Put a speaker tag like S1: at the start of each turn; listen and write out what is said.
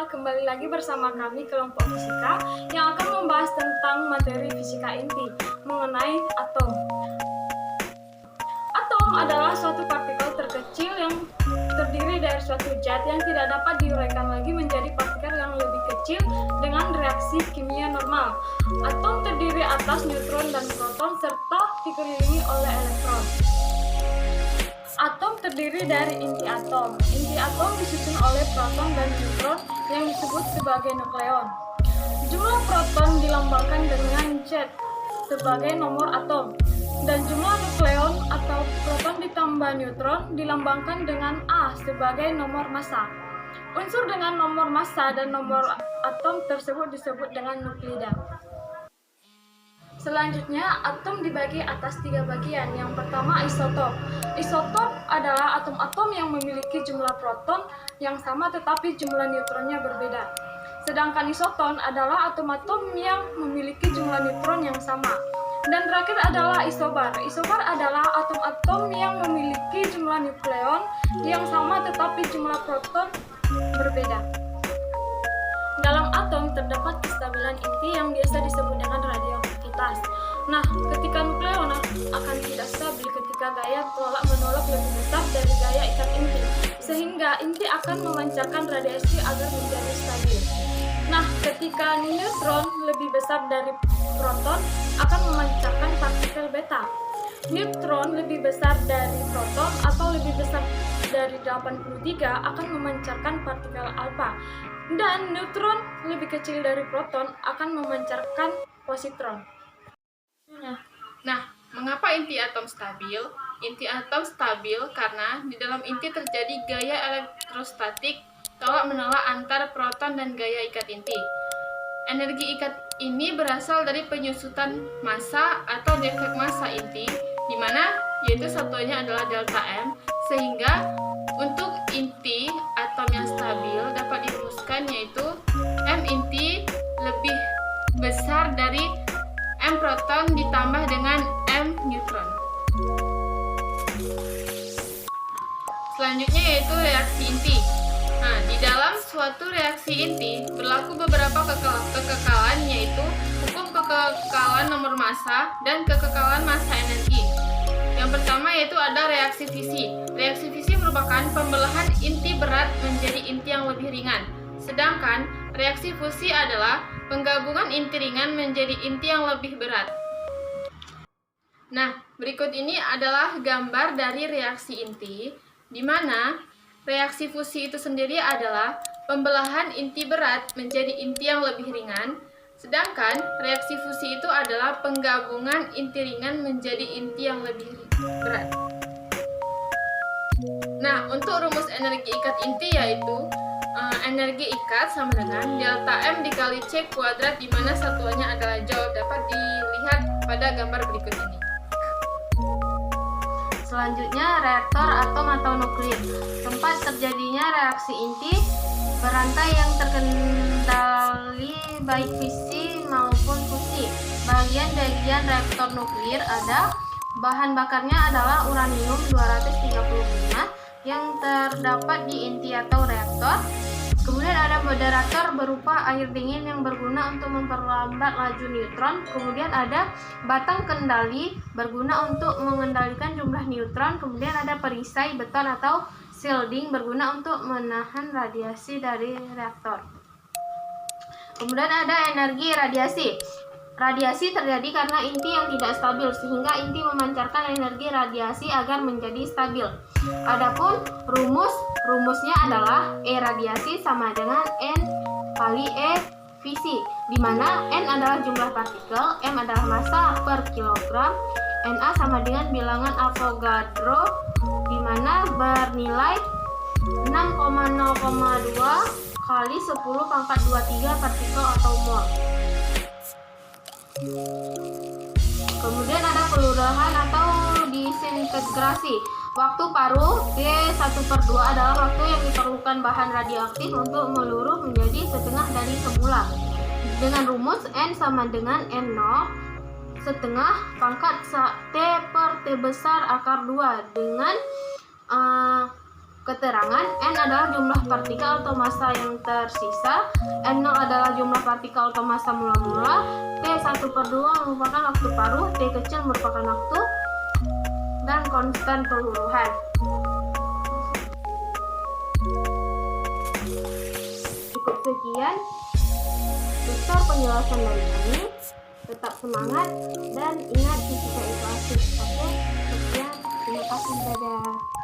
S1: Kembali lagi bersama kami kelompok fisika yang akan membahas tentang materi fisika inti mengenai atom. Atom adalah suatu partikel terkecil yang terdiri dari suatu zat yang tidak dapat diuraikan lagi menjadi partikel yang lebih kecil dengan reaksi kimia normal. Atom terdiri atas neutron dan proton serta dikelilingi oleh elektron. Atom terdiri dari inti atom. Inti atom disusun oleh proton dan neutron yang disebut sebagai nukleon. Jumlah proton dilambangkan dengan Z sebagai nomor atom, dan jumlah nukleon atau proton ditambah neutron dilambangkan dengan A sebagai nomor massa. Unsur dengan nomor massa dan nomor atom tersebut disebut dengan nuklida. Selanjutnya, atom dibagi atas 3 bagian. Yang pertama, isotop. Isotop adalah atom-atom yang memiliki jumlah proton yang sama tetapi jumlah neutronnya berbeda. Sedangkan isoton adalah atom-atom yang memiliki jumlah neutron yang sama. Dan terakhir adalah isobar. Isobar adalah atom-atom yang memiliki jumlah nukleon yang sama tetapi jumlah proton berbeda. Dalam atom terdapat kestabilan inti yang biasa disebut dengan radioaktivitas. Nah, ketika nukleon akan tidak stabil ketika gaya tolak-menolak lebih besar dari gaya ikat inti, sehingga inti akan memancarkan radiasi agar menjadi stabil. Nah, ketika neutron lebih besar dari proton akan memancarkan partikel beta. Neutron lebih besar dari proton atau lebih besar dari 83 akan memancarkan partikel alfa. Dan neutron lebih kecil dari proton akan memancarkan positron.
S2: Nah, mengapa inti atom stabil? Inti atom stabil karena di dalam inti terjadi gaya elektrostatik tolak-menolak antar proton dan gaya ikat inti. Energi ikat ini berasal dari penyusutan massa atau defek massa inti, di mana yaitu satuannya adalah delta M, sehingga untuk inti atom yang stabil dapat dirumuskan yaitu M inti lebih besar dari M proton ditambah dengan M neutron. Selanjutnya yaitu reaksi inti. Nah, di dalam suatu reaksi inti berlaku beberapa kekekalan, yaitu hukum kekekalan nomor massa dan kekekalan massa energi. Yang pertama yaitu ada reaksi fisi. Reaksi fisi merupakan pembelahan inti berat menjadi inti yang lebih ringan. Sedangkan reaksi fusi adalah penggabungan inti ringan menjadi inti yang lebih berat. Nah, berikut ini adalah gambar dari reaksi inti, di mana reaksi fusi itu sendiri adalah pembelahan inti berat menjadi inti yang lebih ringan. Sedangkan reaksi fusi itu adalah penggabungan inti ringan menjadi inti yang lebih berat. Nah, untuk rumus energi ikat inti yaitu energi ikat sama dengan delta M dikali C kuadrat, di mana satuannya adalah joule, dapat dilihat pada gambar berikut ini.
S3: Selanjutnya, reaktor atom atau nuklir, tempat terjadinya reaksi inti berantai yang terkendali baik fisi maupun fusi. Bagian-bagian reaktor nuklir ada bahan bakarnya adalah uranium 235 yang terdapat di inti atau reaktor. Kemudian ada moderator berupa air dingin yang berguna untuk memperlambat laju neutron. Kemudian ada batang kendali berguna untuk mengendalikan jumlah neutron. Kemudian ada perisai beton atau shielding berguna untuk menahan radiasi dari reaktor. Kemudian ada energi radiasi. Radiasi terjadi karena inti yang tidak stabil, sehingga inti memancarkan energi radiasi agar menjadi stabil. Adapun rumusnya adalah E radiasi sama dengan N kali E fisi, di mana N adalah jumlah partikel, M adalah massa per kilogram, Na sama dengan bilangan Avogadro, di mana bernilai 6,0,2 kali 10 pangkat 23 partikel atau mol. Kemudian ada pelurahan atau disintegrasi. Waktu paruh T1/2 adalah waktu yang diperlukan bahan radioaktif untuk meluruh menjadi setengah dari semula. Dengan rumus N sama dengan N0 setengah pangkat T per T besar akar 2 dengan keterangan N adalah jumlah partikel atau massa yang tersisa, N0 adalah jumlah partikel atau massa mula-mula, T1/2 merupakan waktu paruh, T kecil merupakan waktu, dan konstan peluruhan. Cukup sekian besar penjelasan dari kami. Tetap semangat dan ingat fisika itu asik. Oke, sekian. Terima kasih. Dadah.